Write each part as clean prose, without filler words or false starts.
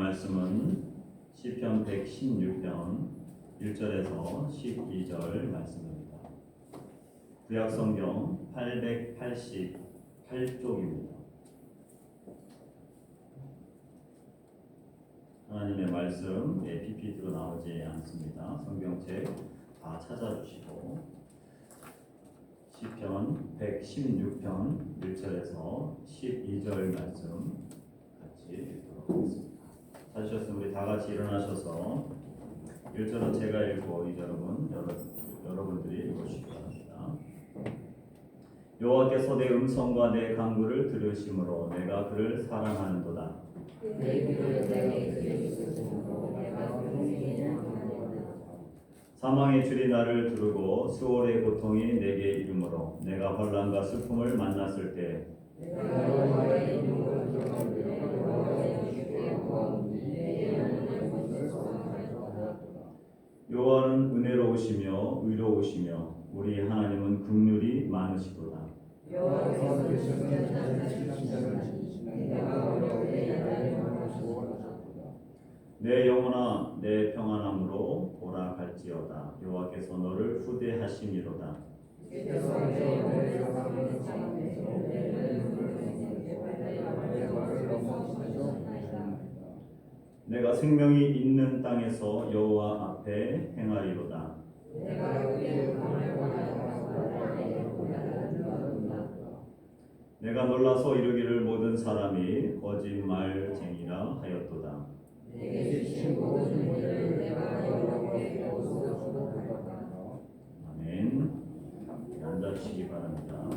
말씀은 시편 116편 1절에서 12절 말씀입니다. 구약성경 888쪽입니다. 하나님의 말씀 PPT로 나오지 않습니다. 성경책 다 찾아주시고 시편 116편 1절에서 12절 말씀 같이 읽도록 하겠습니다. 찾으셨으면 우리 다 같이 일어나셔서 1절은 제가 읽고 2절은 여러분들이 읽으시기 바랍니다. 여호와께서 내 음성과 내 간구를 들으심으로 내가 그를 사랑하는도다. 사망의 줄이 나를 두르고 수월의 고통이 내게 이르므로 내가 혼란과 슬픔을 만났을 때 여호와는 은혜로우시며 의로우시며 우리 하나님은 긍휼이 많으시도다. 내 영혼아 내 평안함으로 돌아갈지어다. 여호와께서 너를 후대하심이로다. 내가 생명이 있는 땅에서 여호와 앞에 행하리로다. 내가 놀라서 이르기를 모든 사람이 거짓말쟁이라 하였도다. 아멘. 앉아주시기 바랍니다.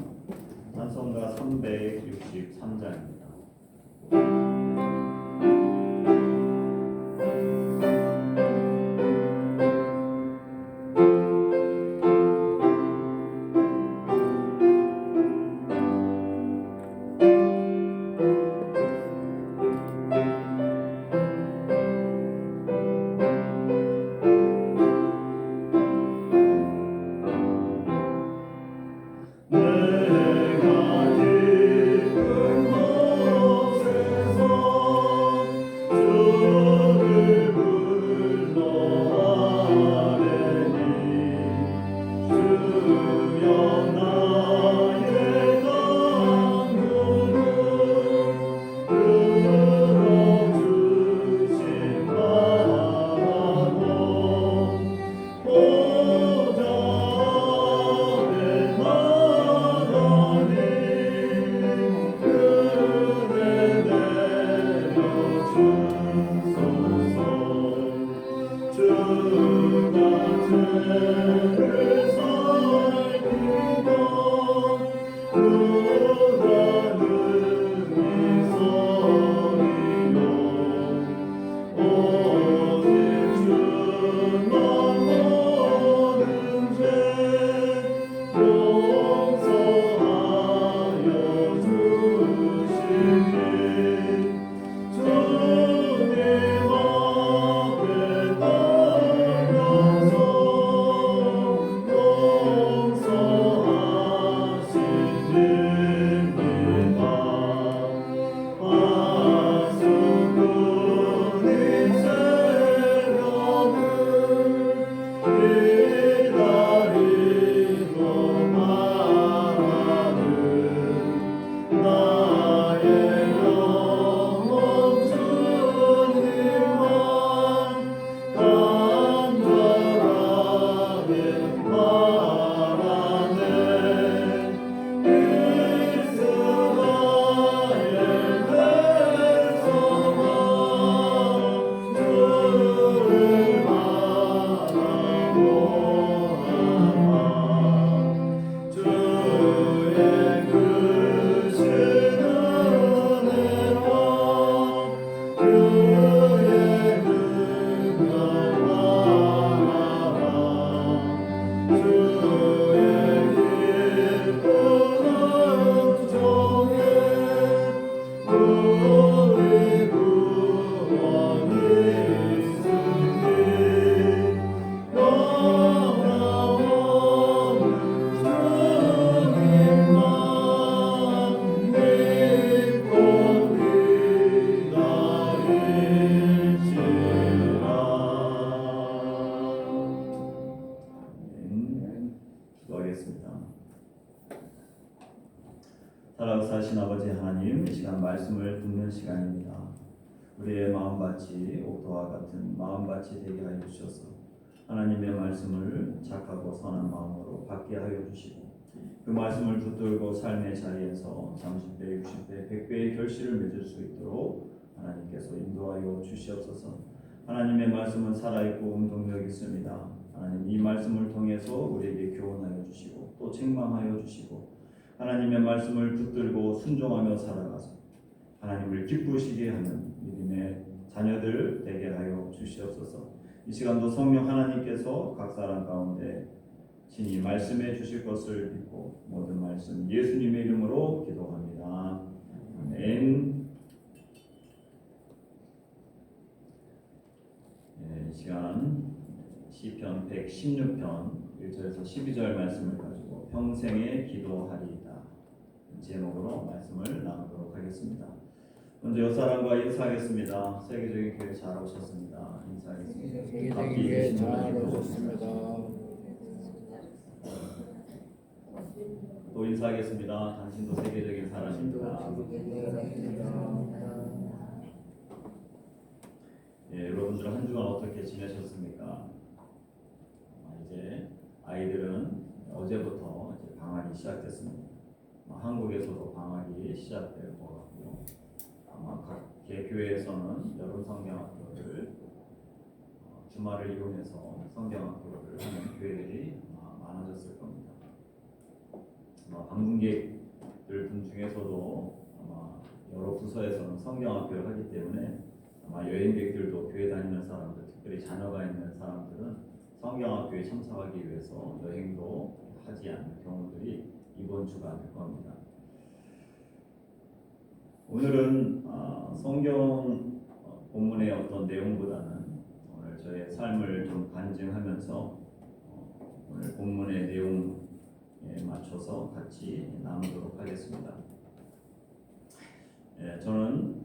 찬송가 363장입니다. 내가 기쁜 기도하는 시간입니다. 우리의 마음밭이 옥토와 같은 마음밭이 되게 하여 주셔서 하나님의 말씀을 착하고 선한 마음으로 받게 하여 주시고 그 말씀을 붙들고 삶의 자리에서 30배, 60배, 100배의 결실을 맺을 수 있도록 하나님께서 인도하여 주시옵소서. 하나님의 말씀은 살아있고 운동력 있습니다. 하나님 이 말씀을 통해서 우리에게 교훈하여 주시고 또 책망하여 주시고 하나님의 말씀을 붙들고 순종하며 살아가서 하나님을 기쁘시게 하는 믿음의 자녀들 되게 하여 주시옵소서. 이 시간도 성령 하나님께서 각 사람 가운데 친히 말씀해 주실 것을 믿고 모든 말씀 예수님의 이름으로 기도합니다. 아멘. 이 시간 시편 116편 1절에서 12절 말씀을 가지고 평생에 기도하리이다 제목으로 말씀을 나누도록 하겠습니다. 먼저 옆사람과 인사하겠습니다. 세계적인 교회 잘 오셨습니다. 인사하겠습니다. 세계적인 교회 잘 오셨습니다. 또 인사하겠습니다. 당신도 세계적인 사람입니다. 예, 여러분들 한 주간 어떻게 지내셨습니까? 이제 아이들은 어제부터 이제 방학이 시작됐습니다. 한국에서도 방학이 시작될 것 같고요. 아마 각 교회에서는 여름 성경학교를 주말을 이용해서 성경학교를 하는 교회들이 많아졌을 겁니다. 방문객들 분 중에서도 아마 여러 부서에서는 성경학교를 하기 때문에 아마 여행객들도 교회 다니는 사람들, 특별히 자녀가 있는 사람들은 성경학교에 참석하기 위해서 여행도 하지 않는 경우들이 이번 주가 될 겁니다. 오늘은 성경 본문의 어떤 내용보다는 오늘 저의 삶을 좀 간증하면서 오늘 본문의 내용에 맞춰서 같이 나누도록 하겠습니다. 저는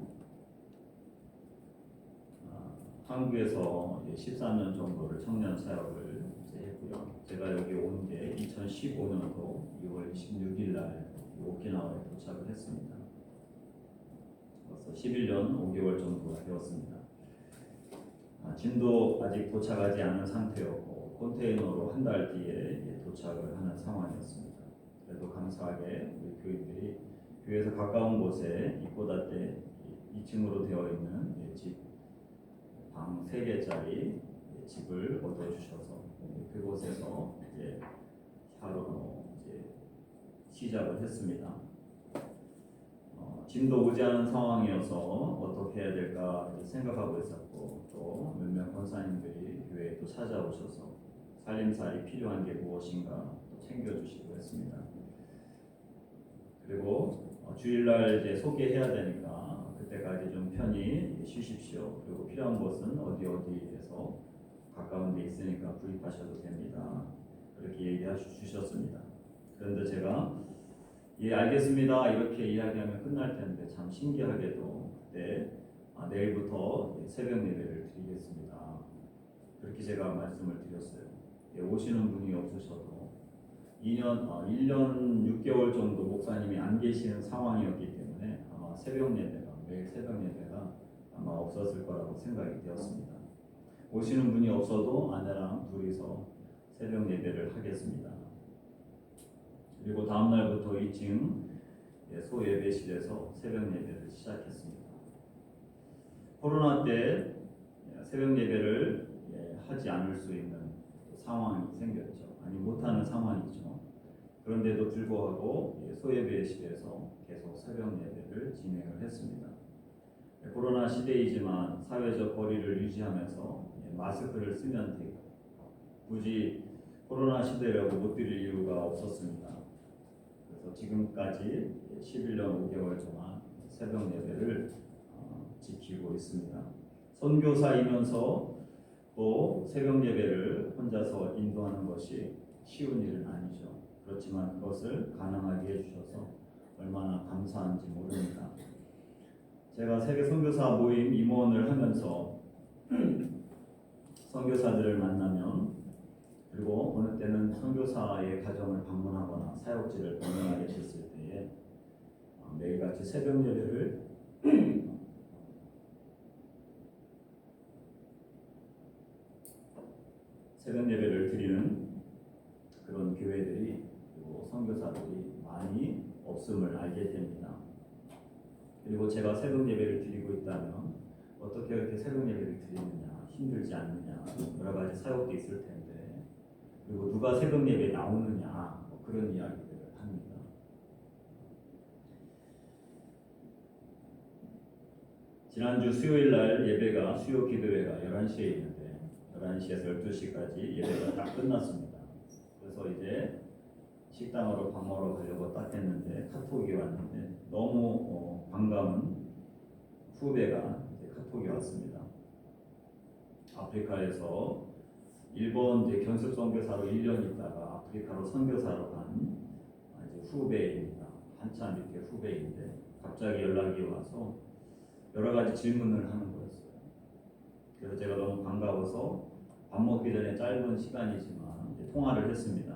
한국에서 13년 정도를 청년 사역을 했고요. 제가 여기 온 게 2015년도 6월 26일 날 오키나와에 도착을 했습니다. 벌써 11년 5개월 정도가 되었습니다. 짐도 아직 도착하지 않은 상태였고 컨테이너로 한 달 뒤에 도착을 하는 상황이었습니다. 그래도 감사하게 우리 교인들이 교회에서 가까운 곳에 이꼬다떼 2층으로 되어 있는 집 방 3개짜리 집을 얻어주셔서 그곳에서 이제 하루 시작을 했습니다. 짐도 오지 않은 상황이어서 어떻게 해야 될까 생각하고 있었고 또 몇몇 권사님들이 교회에 또 찾아오셔서 살림살이 필요한 게 무엇인가 또 챙겨주시고 했습니다. 그리고 주일날 이제 소개해야 되니까 그때까지 좀 편히 쉬십시오. 그리고 필요한 것은 어디에서 가까운 데 있으니까 구입하셔도 됩니다. 그렇게 얘기해 주셨습니다. 그런데 제가 예 알겠습니다 이렇게 이야기하면 끝날 텐데 참 신기하게도 그때 내일부터 새벽 예배를 드리겠습니다. 그렇게 제가 말씀을 드렸어요. 오시는 분이 없으셔도 1년 6개월 정도 목사님이 안 계시는 상황이었기 때문에 아마 매일 새벽 예배가 아마 없었을 거라고 생각이 되었습니다. 오시는 분이 없어도 아내랑 둘이서 새벽 예배를 하겠습니다. 그리고 다음 날부터 2층 소예배실에서 새벽 예배를 시작했습니다. 코로나 때 새벽 예배를 하지 않을 수 있는 상황이 생겼죠. 아니 못하는 상황이죠. 그런데도 불구하고 소예배실에서 계속 새벽 예배를 진행을 했습니다. 코로나 시대이지만 사회적 거리를 유지하면서 마스크를 쓰면 되고 굳이 코로나 시대라고 못 드릴 이유가 없었습니다. 그래서 지금까지 11년 5개월 동안 새벽 예배를 지키고 있습니다. 선교사이면서 또 새벽 예배를 혼자서 인도하는 것이 쉬운 일은 아니죠. 그렇지만 그것을 가능하게 해주셔서 얼마나 감사한지 모릅니다. 제가 세계 선교사 모임 임원을 하면서 선교사들을 만나면 그리고 어느 때는 선교사의 가정을 방문하거나 사역지를 방문하게 됐을 때에 매일같이 새벽 예배를 새벽 예배를 드리는 그런 교회들이 그리고 선교사들이 많이 없음을 알게 됩니다. 그리고 제가 새벽 예배를 드리고 있다면 어떻게 이렇게 새벽 예배를 드리느냐, 힘들지 않느냐, 여러 가지 사역도 있을 텐데, 그리고 누가 새벽 예배에 나오느냐, 뭐 그런 이야기들을 합니다. 지난주 수요일 날 예배가 수요 기도회가 11시에 있는데 11시에서 12시까지 예배가 다 끝났습니다. 그래서 이제 식당으로 밥 먹으러 가려고 딱 했는데 카톡이 왔는데 너무 반가운 후배가 이제 카톡이 왔습니다. 아프리카에서 일본 이제 견습 선교사로 1년 있다가 아프리카로 선교사로 간 이제 후배입니다. 한참 이렇게 후배인데 갑자기 연락이 와서 여러 가지 질문을 하는 거였어요. 그래서 제가 너무 반가워서 밥 먹기 전에 짧은 시간이지만 이제 통화를 했습니다.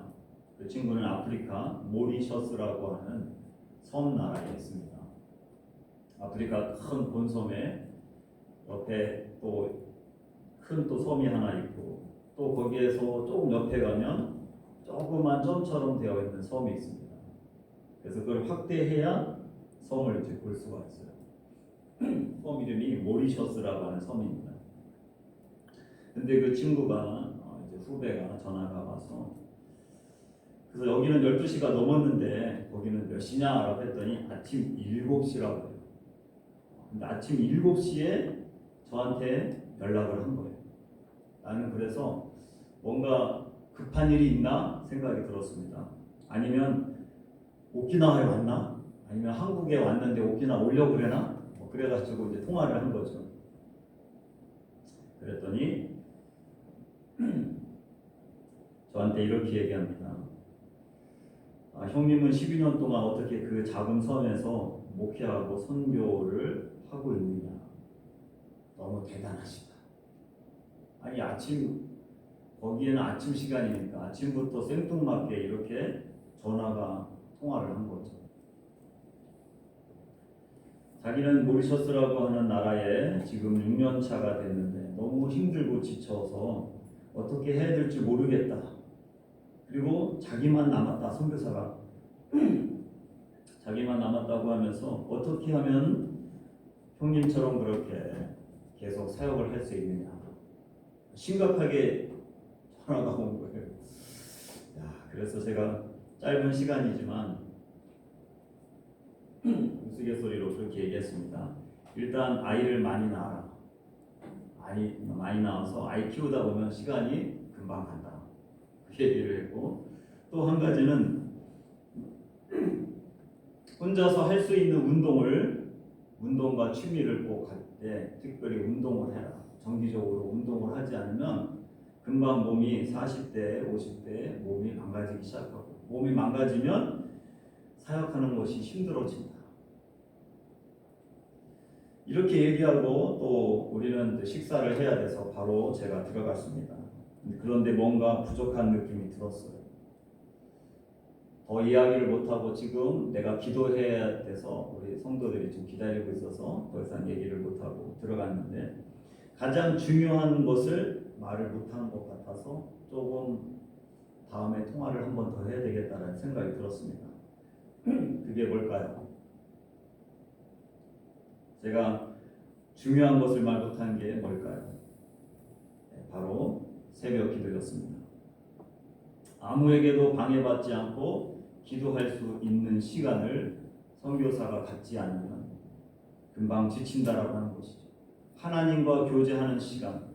그 친구는 아프리카 모리셔스라고 하는 섬 나라에 있습니다. 아프리카 큰 본섬에 옆에 또 큰 또 섬이 하나 있고 또 거기에서 조금 옆에 가면 조그만 점처럼 되어 있는 섬이 있습니다. 그래서 그걸 확대해야 섬을 이제 볼 수가 있어요. 섬 이름이 모리셔스라고 하는 섬입니다. 근데 그 친구가 이제 후배가 전화가 와서 그래서 여기는 12시가 넘었는데 거기는 몇 시냐라고 했더니 아침 7시라고 해요. 근데 아침 7시에 저한테 연락을 한 거예요. 나는 그래서 뭔가 급한 일이 있나 생각이 들었습니다. 아니면 오키나와에 왔나? 아니면 한국에 왔는데 오키나와 오려고 그러나? 그래가지고 이제 통화를 한 거죠. 그랬더니 저한테 이렇게 얘기합니다. 형님은 12년 동안 어떻게 그 작은 섬에서 목회하고 선교를 하고 있느냐. 너무 대단하시다. 아니 거기에는 아침 시간이니까 아침부터 생뚱맞게 이렇게 전화가 통화를 한 거죠. 자기는 모리셔스라고 하는 나라에 지금 6년 차가 됐는데 너무 힘들고 지쳐서 어떻게 해야 될지 모르겠다. 그리고 자기만 남았다, 선교사가. 자기만 남았다고 하면서 어떻게 하면 형님처럼 그렇게 계속 사역을 할 수 있느냐. 심각하게 전화가 온 거예요. 그래서 제가 짧은 시간이지만 우스갯소리로 그렇게 얘기했습니다. 일단 아이를 많이 낳아라. 많이 낳아서 아이 키우다 보면 시간이 금방 간다. 그 얘기를 했고 또 한 가지는 혼자서 할 수 있는 운동과 취미를 꼭 할 때 특별히 운동을 해라. 정기적으로 운동을 하지 않으면 금방 몸이 40대, 50대에 몸이 망가지기 시작하고 몸이 망가지면 사역하는 것이 힘들어진다. 이렇게 얘기하고 또 우리는 식사를 해야 돼서 바로 제가 들어갔습니다. 그런데 뭔가 부족한 느낌이 들었어요. 더 이야기를 못하고 지금 내가 기도해야 돼서 우리 성도들이 좀 기다리고 있어서 더 이상 얘기를 못하고 들어갔는데 가장 중요한 것을 말을 못한 것 같아서 조금 다음에 통화를 한 번 더 해야 되겠다는 생각이 들었습니다. 그게 뭘까요? 제가 중요한 것을 말 못한 게 뭘까요? 바로 새벽 기도였습니다. 아무에게도 방해받지 않고 기도할 수 있는 시간을 선교사가 갖지 않으면 금방 지친다라고 하는 것이죠. 하나님과 교제하는 시간,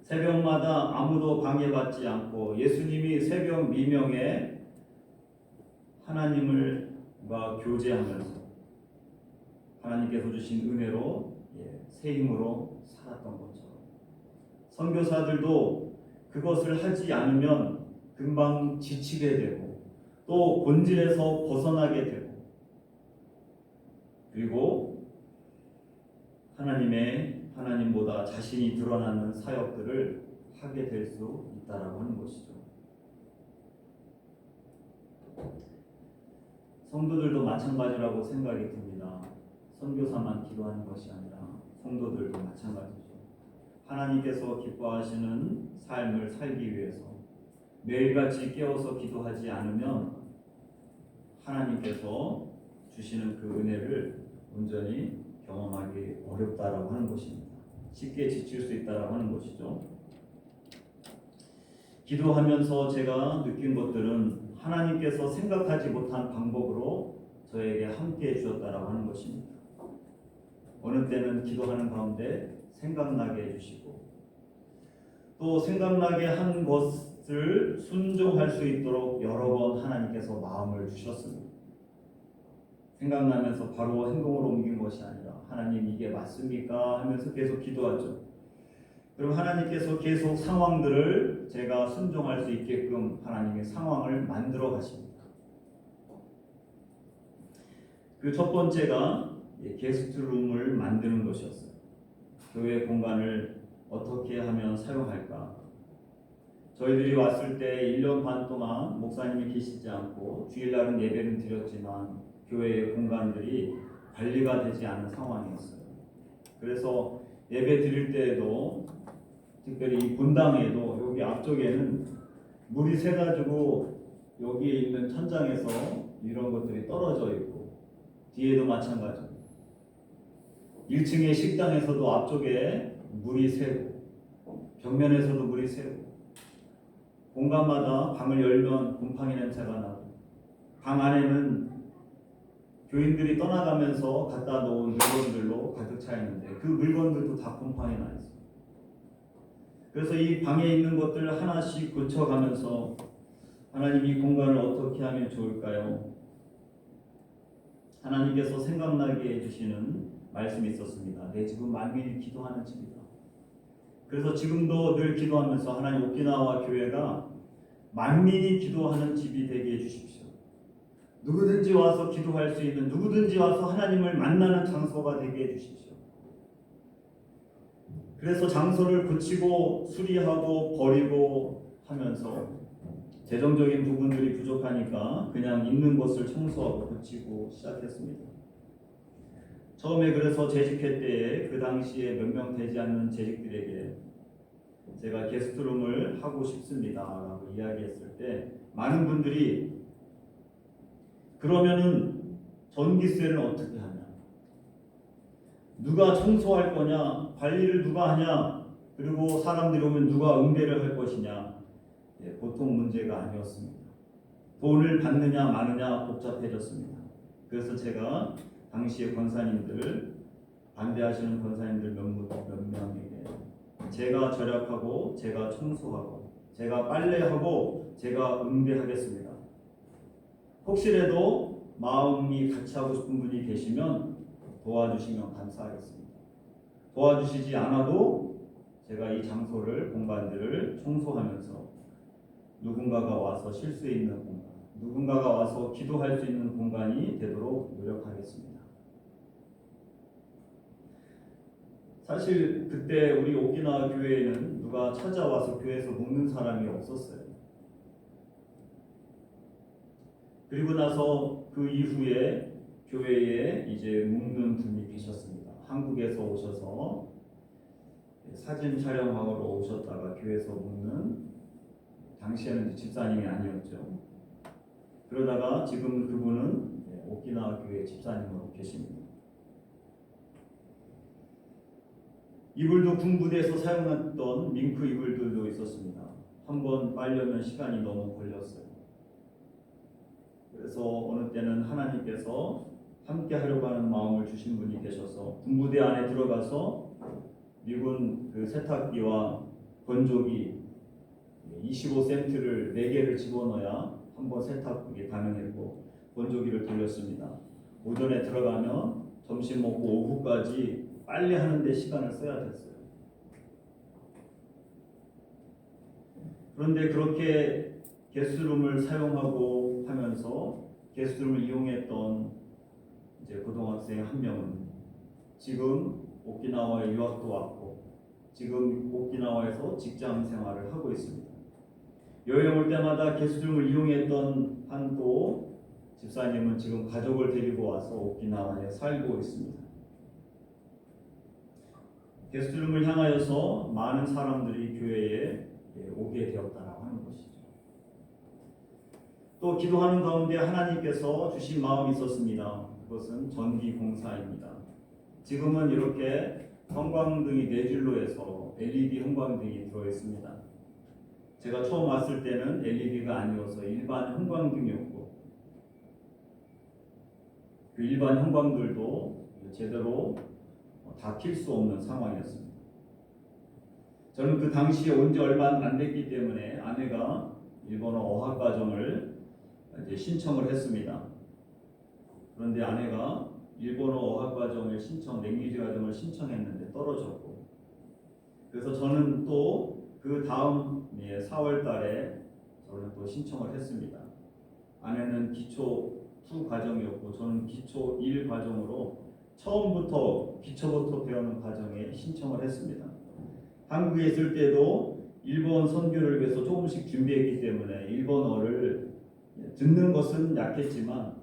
새벽마다 아무도 방해받지 않고 예수님이 새벽 미명에 하나님과 교제하면서 하나님께서 주신 은혜로 새 힘으로 살았던 것처럼 선교사들도 그것을 하지 않으면 금방 지치게 되고 또 본질에서 벗어나게 되고 그리고 하나님보다 자신이 드러나는 사역들을 하게 될 수 있다라고 하는 것이죠. 성도들도 마찬가지라고 생각이 듭니다. 선교사만 기도하는 것이 아니라 성도들도 마찬가지죠. 하나님께서 기뻐하시는 삶을 살기 위해서 매일같이 깨어서 기도하지 않으면 하나님께서 주시는 그 은혜를 온전히 경험하기 어렵다라고 하는 것입니다. 쉽게 지칠 수 있다라고 하는 것이죠. 기도하면서 제가 느낀 것들은 하나님께서 생각하지 못한 방법으로 저에게 함께해 주셨다라고 하는 것입니다. 어느 때는 기도하는 가운데 생각나게 해주시고 또 생각나게 한 것을 순종할 수 있도록 여러 번 하나님께서 마음을 주셨습니다. 생각나면서 바로 행동으로 옮긴 것이 아니라 하나님 이게 맞습니까? 하면서 계속 기도하죠. 그럼 하나님께서 계속 상황들을 제가 순종할 수 있게끔 하나님의 상황을 만들어 가십니다. 그 첫 번째가 게스트룸을 만드는 것이었어요. 교회 공간을 어떻게 하면 사용할까? 저희들이 왔을 때 1년 반 동안 목사님이 계시지 않고 주일날은 예배를 드렸지만 교회의 공간들이 관리가 되지 않은 상황이었어요. 그래서 예배 드릴 때에도 특별히 이 본당에도 여기 앞쪽에는 물이 새가지고 여기에 있는 천장에서 이런 것들이 떨어져 있고 뒤에도 마찬가지입니다. 1층의 식당에서도 앞쪽에 물이 새고 벽면에서도 물이 새고 공간마다 방을 열면 곰팡이 냄새가 나고 방 안에는 교인들이 떠나가면서 갖다 놓은 물건들로 가득 차 있는데 그 물건들도 다 곰팡이 나 있어요. 그래서 이 방에 있는 것들을 하나씩 고쳐가면서 하나님 이 공간을 어떻게 하면 좋을까요? 하나님께서 생각나게 해주시는 말씀이 있었습니다. 내 집은 만민이 기도하는 집이다. 그래서 지금도 늘 기도하면서 하나님 오키나와 교회가 만민이 기도하는 집이 되게 해주십시오. 누구든지 와서 기도할 수 있는, 누구든지 와서 하나님을 만나는 장소가 되게 해주십시오. 그래서 장소를 고치고 수리하고 버리고 하면서 재정적인 부분들이 부족하니까 그냥 있는 곳을 청소하고 고치고 시작했습니다. 처음에 그래서 재직회 때에 그 당시에 몇 명 되지 않는 재직들에게 제가 게스트룸을 하고 싶습니다 라고 이야기했을 때 많은 분들이 그러면은 전기세는 어떻게 하냐, 누가 청소할 거냐, 관리를 누가 하냐, 그리고 사람들이 오면 누가 응대를 할 것이냐, 보통 문제가 아니었습니다. 돈을 받느냐 마느냐 복잡해졌습니다. 그래서 제가 당시의 권사님들, 반대하시는 권사님들 몇 명에게 제가 절약하고 제가 청소하고 제가 빨래하고 제가 응대하겠습니다. 혹시라도 마음이 같이 하고 싶은 분이 계시면 도와주시면 감사하겠습니다. 도와주시지 않아도 제가 이 장소를, 공간들을 청소하면서 누군가가 와서 쉴 수 있는 공간, 누군가가 와서 기도할 수 있는 공간이 되도록 노력하겠습니다. 사실 그때 우리 오키나와 교회에는 누가 찾아와서 교회에서 묵는 사람이 없었어요. 그리고 나서 그 이후에 교회에 이제 묵는 분이 계셨습니다. 한국에서 오셔서 사진 촬영하러 오셨다가 교회에서 묵는, 당시에는 집사님이 아니었죠. 그러다가 지금 그분은 오키나와 교회 집사님으로 계십니다. 이불도 군부대에서 사용했던 밍크 이불들도 있었습니다. 한번 빨려면 시간이 너무 걸렸어요. 그래서 어느 때는 하나님께서 함께 하려고 하는 마음을 주신 분이 계셔서 군부대 안에 들어가서 미군 그 세탁기와 건조기 25센트를 4개를 집어넣어야 한번 세탁이 가능했고 건조기를 돌렸습니다. 오전에 들어가면 점심 먹고 오후까지 빨래하는 데 시간을 써야 됐어요. 그런데 그렇게 게스트룸을 사용하고 하면서 게스트룸을 이용했던 이제 고등학생 한 명은 지금 오키나와에 유학도 왔고 지금 오키나와에서 직장 생활을 하고 있습니다. 여행 올 때마다 게스트룸을 이용했던 한 또 집사님은 지금 가족을 데리고 와서 오키나와에 살고 있습니다. 게스트룸을 향하여서 많은 사람들이 교회에 오게 되었다라고 하는 것이죠. 또 기도하는 가운데 하나님께서 주신 마음이 있었습니다. 그것은 전기 공사입니다. 지금은 이렇게 형광등이 네 줄로 해서 LED 형광등이 들어 있습니다. 제가 처음 왔을 때는 LED가 아니어서 일반 형광등이었고 그 일반 형광들도 제대로 다 킬 수 없는 상황이었습니다. 저는 그 당시에 온 지 얼마 안 됐기 때문에 아내가 일본어 어학과정을 이제 신청을 했습니다. 그런데 아내가 일본어 어학과정을 랭귀지 과정을 신청했는데 떨어졌고, 그래서 저는 또 그 다음 4월 달에 저는 또 신청을 했습니다. 아내는 기초 2 과정이었고 저는 기초 1 과정으로 처음부터 기초부터 배우는 과정에 신청을 했습니다. 한국에 있을 때도 일본 선교를 위해서 조금씩 준비했기 때문에 일본어를 듣는 것은 약했지만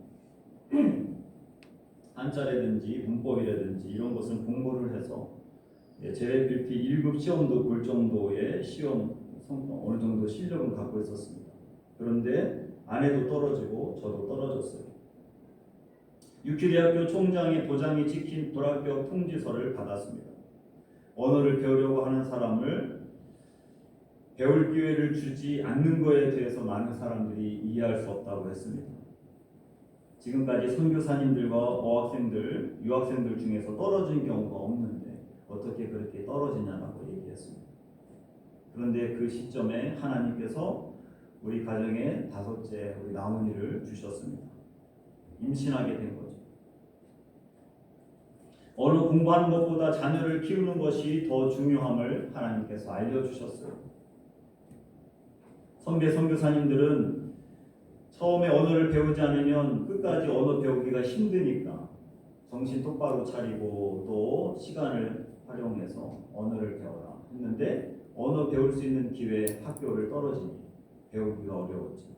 한자라든지 문법이라든지 이런 것은 공부를 해서 JLPT 1급 시험도 볼 정도의 어느 정도 실력은 갖고 있었습니다. 그런데 아내도 떨어지고 저도 떨어졌어요. 육기대학교 총장의 도장이 찍힌 불합격 통지서를 받았습니다. 언어를 배우려고 하는 사람을 배울 기회를 주지 않는 것에 대해서 많은 사람들이 이해할 수 없다고 했습니다. 지금까지 선교사님들과 어학생들, 유학생들 중에서 떨어진 경우가 없는데 어떻게 그렇게 떨어지냐라고 얘기했습니다. 그런데 그 시점에 하나님께서 우리 가정에 5째 우리 나훈이를 주셨습니다. 임신하게 된 거죠. 언어 공부하는 것보다 자녀를 키우는 것이 더 중요함을 하나님께서 알려주셨어요. 선배 선교사님들은 처음에 언어를 배우지 않으면 끝까지 언어 배우기가 힘드니까 정신 똑바로 차리고 또 시간을 활용해서 언어를 배워라 했는데 언어 배울 수 있는 기회 학교를 떨어지니 배우기가 어려웠죠.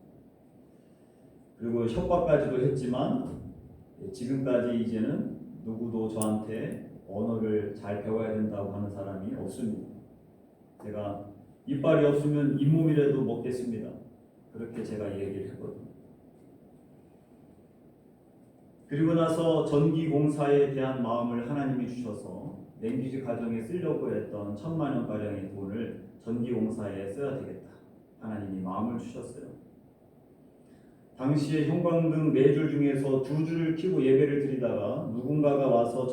그리고 협박까지도 했지만 지금까지 이제는 누구도 저한테 언어를 잘 배워야 된다고 하는 사람이 없습니다. 제가 이빨이 없으면 잇몸이라도 먹겠습니다. 그렇게 제가 얘기를 했거든요. 그리고 나서 전기공사에 대한 마음을 하나님이 주셔서 랭귀지 가정에 쓰려고 했던 1,000만 원가량의 돈을 전기공사에 써야 되겠다. 하나님이 마음을 주셨어요. 당시에 형광등 4줄 중에서 2줄을 켜고 예배를 드리다가 누군가가 와서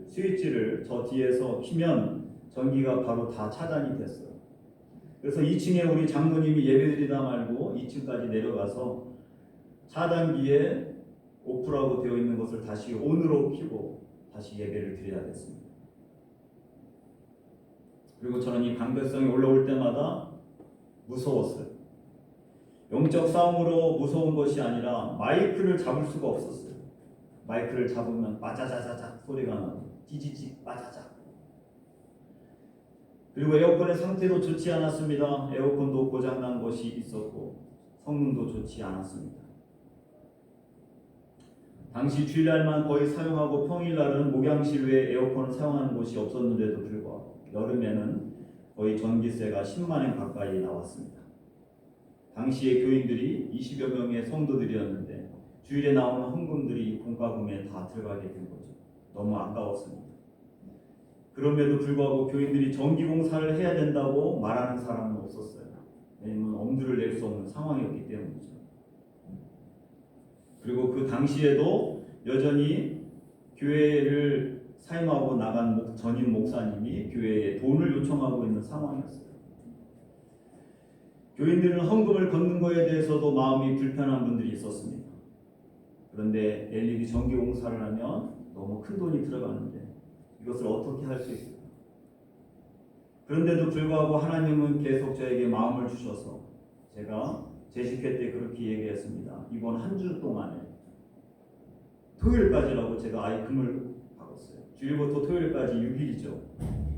스위치를 저 뒤에서 키면 전기가 바로 다 차단이 됐어요. 그래서 2층에 우리 장로님이 예배 드리다 말고 2층까지 내려가서 차단기에 오프라고 되어 있는 것을 다시 온으로 켜고 다시 예배를 드려야 됐습니다. 그리고 저는 이 방배성이 올라올 때마다 무서웠어요. 영적 싸움으로 무서운 것이 아니라 마이크를 잡을 수가 없었어요. 마이크를 잡으면 빠자자자자 소리가 나고 찌찌찌 빠자자. 그리고 에어컨의 상태도 좋지 않았습니다. 에어컨도 고장난 것이 있었고 성능도 좋지 않았습니다. 당시 주일날만 거의 사용하고 평일날은 목양실 외에 에어컨을 사용하는 곳이 없었는데도 불구하고 여름에는 거의 전기세가 10만 원 가까이 나왔습니다. 당시에 교인들이 20여 명의 성도들이었는데 주일에 나오는 헌금들이 공과금에 다 들어가게 된 거죠. 너무 아까웠습니다. 그럼에도 불구하고 교인들이 전기공사를 해야 된다고 말하는 사람은 없었어요. 왜냐하면 엄두를 낼 수 없는 상황이었기 때문이죠. 그리고 그 당시에도 여전히 교회를 사임하고 나간 전임 목사님이 교회에 돈을 요청하고 있는 상황이었어요. 교인들은 헌금을 걷는 것에 대해서도 마음이 불편한 분들이 있었습니다. 그런데 LED 전기공사를 하면 너무 큰 돈이 들어가는데 이것을 어떻게 할 수 있을까? 그런데도 불구하고 하나님은 계속 저에게 마음을 주셔서 제가 제10회 때 그렇게 얘기했습니다. 이번 한 주 동안에 토요일까지라고 제가 아예 금을 박았어요. 주일부터 토요일까지 6일이죠.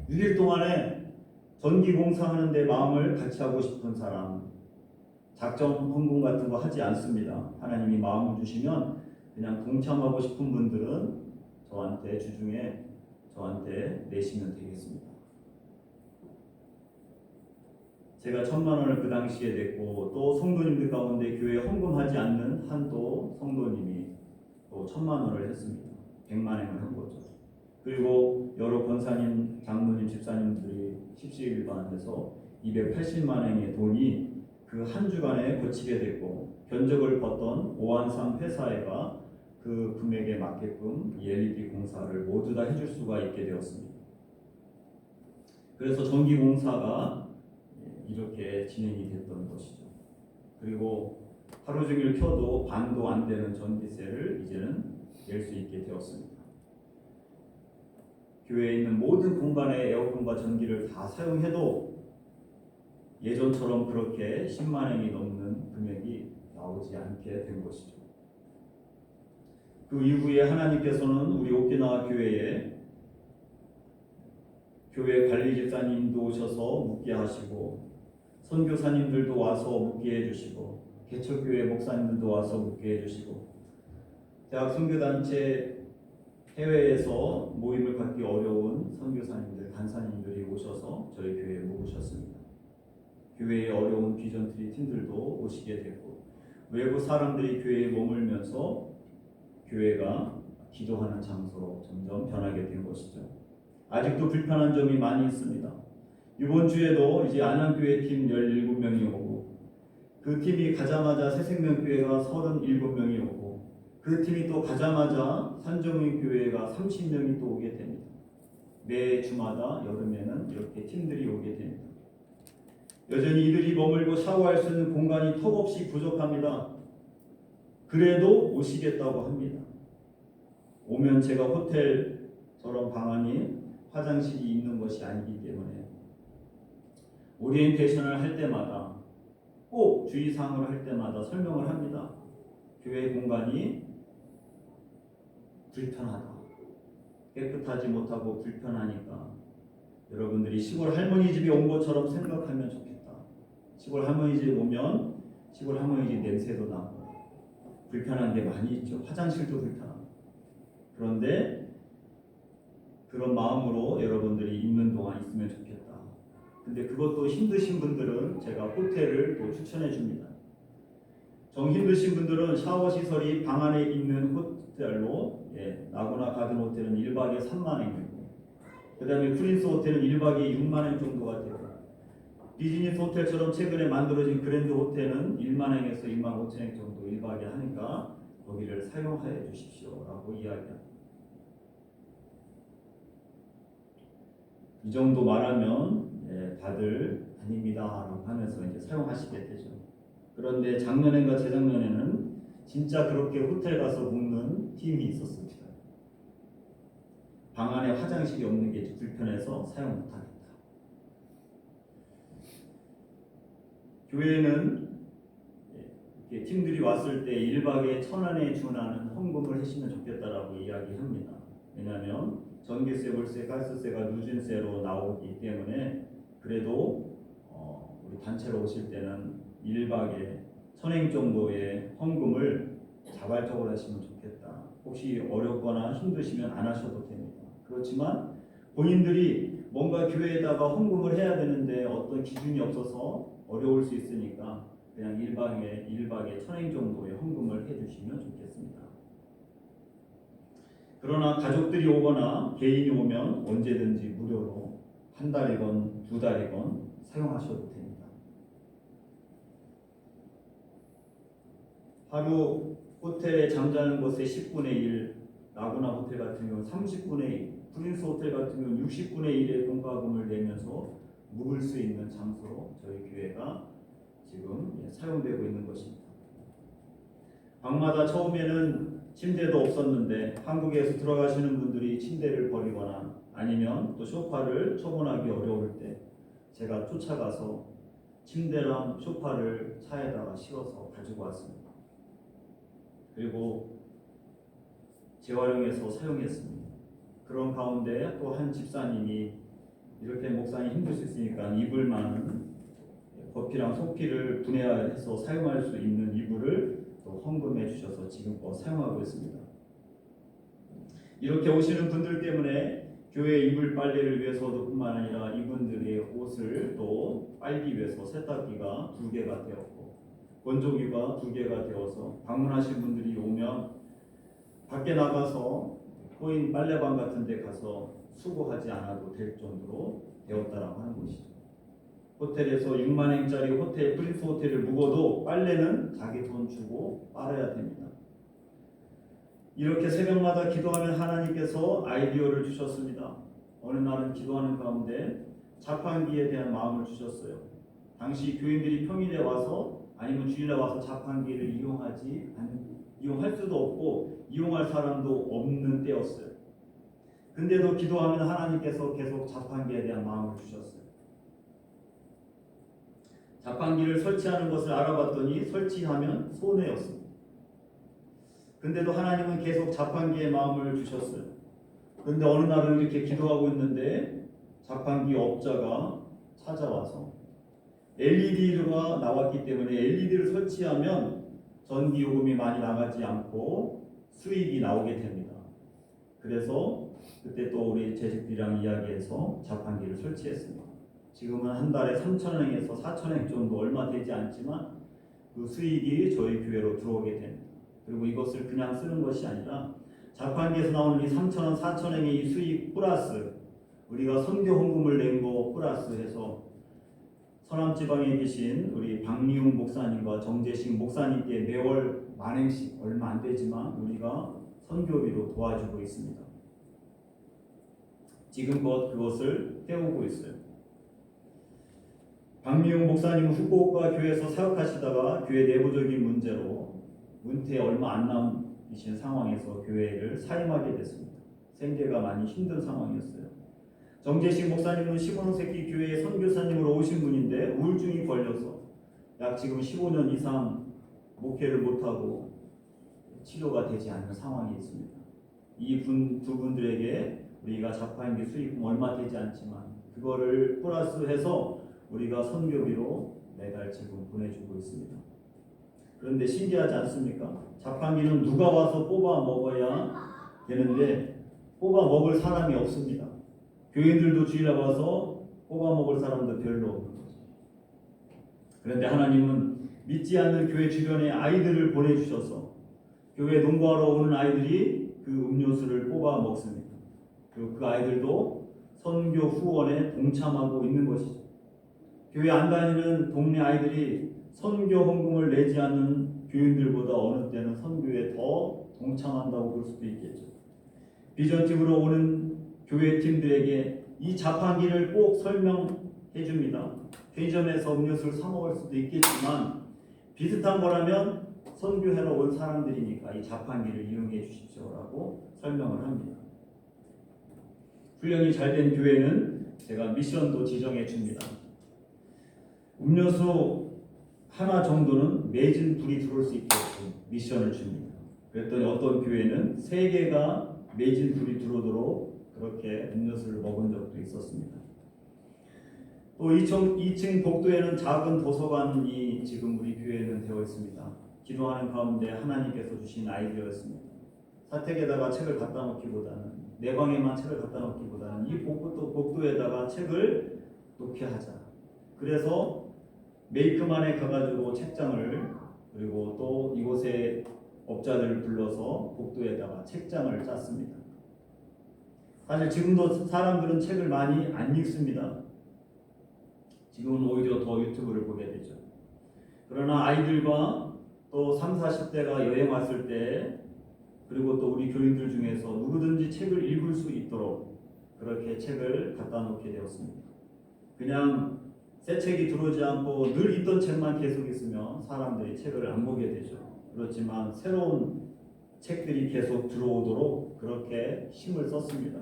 6일 동안에 전기공사하는데 마음을 같이 하고 싶은 사람, 작정 헌금 같은 거 하지 않습니다. 하나님이 마음을 주시면 그냥 동참하고 싶은 분들은 저한테 주중에 저한테 내시면 되겠습니다. 제가 1,000만 원을 그 당시에 냈고 또 성도님들 가운데 교회에 헌금하지 않는 한 또 성도님이 또 1,000만 원을 했습니다. 100만 행을 한 거죠. 그리고 여러 권사님, 장로님, 집사님들이 십시일반해서 280만 행의 돈이 그 한 주간에 거치게 됐고 견적을 벗던 오한삼 회사회가 그 금액에 맞게끔 이 LED 공사를 모두 다 해줄 수가 있게 되었습니다. 그래서 전기 공사가 이렇게 진행이 됐던 것이죠. 그리고 하루 종일 켜도 반도 안 되는 전기세를 이제는 낼 수 있게 되었습니다. 교회에 있는 모든 공간에 에어컨과 전기를 다 사용해도 예전처럼 그렇게 10만 원이 넘는 금액이 나오지 않게 된 것이죠. 그 이후에 하나님께서는 우리 오키나와 교회에 교회 관리 집사님도 오셔서 묵게 하시고 선교사님들도 와서 묵게 해주시고 개척교회 목사님들도 와서 묵게 해주시고 대학 선교단체 해외에서 모임을 갖기 어려운 선교사님들, 간사님들이 오셔서 저희 교회에 묵으셨습니다. 교회에 어려운 비전트리 팀들도 오시게 됐고 외부 사람들이 교회에 머물면서 교회가 기도하는 장소로 점점 변하게 된 것이죠. 아직도 불편한 점이 많이 있습니다. 이번 주에도 이제 안양교회 팀 17명이 오고 그 팀이 가자마자 새생명교회가 37명이 오고 그 팀이 또 가자마자 산정의교회가 30명이 또 오게 됩니다. 매 주마다 여름에는 이렇게 팀들이 오게 됩니다. 여전히 이들이 머물고 샤워할 수 있는 공간이 턱없이 부족합니다. 그래도 오시겠다고 합니다. 오면 제가 호텔처럼 방안이 화장실이 있는 것이 아니기 때문에 오리엔테이션을 할 때마다 꼭 주의사항을 할 때마다 설명을 합니다. 교회 공간이 불편하다. 깨끗하지 못하고 불편하니까 여러분들이 시골 할머니 집에 온 것처럼 생각하면 좋겠다. 시골 할머니 집에 오면 시골 할머니 집 냄새도 나고 불편한 게 많이 있죠. 화장실도 불편하고. 그런데 그런 마음으로 여러분들이 있는 동안 있으면 좋겠다. 근데 그것도 힘드신 분들은 제가 호텔을 또 추천해 줍니다. 정 힘드신 분들은 샤워 시설이 방 안에 있는 호텔로 나고나 가든 호텔은 1박에 3만 원이고 그 다음에 프린스 호텔은 1박에 6만 원 정도가 되고 비즈니스 호텔처럼 최근에 만들어진 그랜드 호텔은 1만 원에서 1만 5천 원 정도 1박에 하니까 거기를 사용하여 주십시오 라고 이야기합니다. 이 정도 말하면 다들 아닙니다 라고 하면서 이제 사용하시게 되죠. 그런데 작년엔가 재작년에는 진짜 그렇게 호텔 가서 묵는 팀이 있었습니다. 방 안에 화장실이 없는 게 불편해서 사용 못하겠다. 교회는 이렇게 팀들이 왔을 때 1박에 1,000원에 준하는 헌금을 하시면 좋겠다라고 이야기합니다. 왜냐하면 전기세, 월세, 가스세가 누진세로 나오기 때문에 그래도 우리 단체로 오실 때는 1박에 1,000엔 정도의 헌금을 자발적으로 하시면 좋겠다. 혹시 어렵거나 힘드시면 안 하셔도 됩니다. 그렇지만 본인들이 뭔가 교회에다가 헌금을 해야 되는데 어떤 기준이 없어서 어려울 수 있으니까 그냥 1박에 1,000엔 정도의 헌금을 해주시면 좋겠습니다. 그러나 가족들이 오거나 개인이 오면 언제든지 무료로 한 달이건 두 달이건 사용하셔도 됩니다. 하루 호텔에 잠자는 것의 10분의 1, 나고나 호텔 같은 경우는 30분의 1, 프린스 호텔 같은 경우는 60분의 1의 공과금을 내면서 묵을 수 있는 장소로 저희 교회가 지금 사용되고 있는 것입니다. 방마다 처음에는 침대도 없었는데 한국에서 들어가시는 분들이 침대를 버리거나 아니면 또 소파를 처분하기 어려울 때 제가 쫓아가서 침대랑 소파를 차에다가 실어서 가지고 왔습니다. 그리고 재활용해서 사용했습니다. 그런 가운데 또 한 집사님이 이렇게 목사님 힘들 수 있으니까 이불 많은 거피랑 소피를 분해해서 사용할 수 있는 이불을 또 헌금해 주셔서 지금껏 사용하고 있습니다. 이렇게 오시는 분들 때문에 교회 이불 빨래를 위해서도 뿐만 아니라 이분들의 옷을 또 빨기 위해서 세탁기가 2개가 되었고 건조기가 2개가 되어서 방문하신 분들이 오면 밖에 나가서 코인 빨래방 같은 데 가서 수고하지 않아도 될 정도로 되었다라고 하는 것이죠. 호텔에서 6만 엔짜리 호텔 프린스 호텔을 묵어도 빨래는 자기 돈 주고 빨아야 됩니다. 이렇게 새벽마다 기도하면 하나님께서 아이디어를 주셨습니다. 어느 날은 기도하는 가운데 자판기에 대한 마음을 주셨어요. 당시 교인들이 평일에 와서 아니면 주일에 와서 자판기를 이용할 수도 없고 이용할 사람도 없는 때였어요. 근데도 기도하면 하나님께서 계속 자판기에 대한 마음을 주셨어요. 자판기를 설치하는 것을 알아봤더니 설치하면 손해였습니다. 근데도 하나님은 계속 자판기에 마음을 주셨어요. 그런데 어느 날은 이렇게 기도하고 있는데 자판기 업자가 찾아와서 LED가 나왔기 때문에 LED를 설치하면 전기 요금이 많이 나가지 않고 수익이 나오게 됩니다. 그래서 그때 또 우리 재직들이랑 이야기해서 자판기를 설치했습니다. 지금은 한 달에 3,000원에서 4,000원 정도 얼마 되지 않지만 그 수익이 저희 교회로 들어오게 됩니다. 그리고 이것을 그냥 쓰는 것이 아니라 자판기에서 나오는 이 3,000원, 4,000원의 이 수익 플러스 우리가 선교 헌금을 낸 거 플러스 해서 서남지방에 계신 우리 박리웅 목사님과 정재식 목사님께 매월 만행씩 얼마 안 되지만 우리가 선교비로 도와주고 있습니다. 지금껏 그것을 해오고 있어요. 박미용 목사님은 후쿠오카 교회에서 사역하시다가 교회 내부적인 문제로 은퇴 얼마 안 남으신 상황에서 교회를 사임하게 됐습니다. 생계가 많이 힘든 상황이었어요. 정재식 목사님은 시몬새끼 교회의 선교사님으로 오신 분인데 우울증이 걸려서 약 지금 15년 이상 목회를 못하고 치료가 되지 않는 상황이 있습니다. 이 두 분들에게 우리가 자판기 수익금 얼마 되지 않지만 그거를 플러스해서 우리가 선교비로 매달 지금 보내주고 있습니다. 그런데 신기하지 않습니까? 자판기는 누가 와서 뽑아 먹어야 되는데 뽑아 먹을 사람이 없습니다. 교인들도 주일에 와서 뽑아 먹을 사람도 별로 없는 거죠. 그런데 하나님은 믿지 않는 교회 주변에 아이들을 보내주셔서 교회 농구하러 오는 아이들이 그 음료수를 뽑아 먹습니다. 그리고 그 아이들도 선교 후원에 동참하고 있는 것이죠. 교회 안 다니는 동네 아이들이 선교 헌금을 내지 않는 교인들보다 어느 때는 선교에 더 동참한다고 볼 수도 있겠죠. 비전팀으로 오는 교회 팀들에게 이 자판기를 꼭 설명해 줍니다. 편의점에서 음료수를 사 먹을 수도 있겠지만 비슷한 거라면 선교하러 온 사람들이니까 이 자판기를 이용해 주십시오라고 설명을 합니다. 훈련이 잘 된 교회는 제가 미션도 지정해 줍니다. 음료수 하나 정도는 매진 불이 들어올 수 있게끔 미션을 줍니다. 그랬더니 어떤 교회는 3개가 매진 불이 들어오도록 그렇게 음료수를 먹은 적도 있었습니다. 또 2층 복도에는 작은 도서관이 지금 우리 교회에는 되어 있습니다. 기도하는 가운데 하나님께서 주신 아이디어였습니다. 사택에다가 책을 갖다 놓기보다는 내 방에만 책을 갖다 놓기보다는 이 복도에다가 책을 놓게 하자. 그래서 메이크만에 가가지고 책장을 그리고 또 이곳에 업자들을 불러서 복도에다가 책장을 짰습니다. 사실 지금도 사람들은 책을 많이 안 읽습니다. 지금은 오히려 더 유튜브를 보게 되죠. 그러나 아이들과 또 30, 40대가 여행 왔을 때 그리고 또 우리 교인들 중에서 누구든지 책을 읽을 수 있도록 그렇게 책을 갖다 놓게 되었습니다. 그냥 새 책이 들어오지 않고 늘 있던 책만 계속 있으면 사람들이 책을 안 보게 되죠. 그렇지만 새로운 책들이 계속 들어오도록 그렇게 힘을 썼습니다.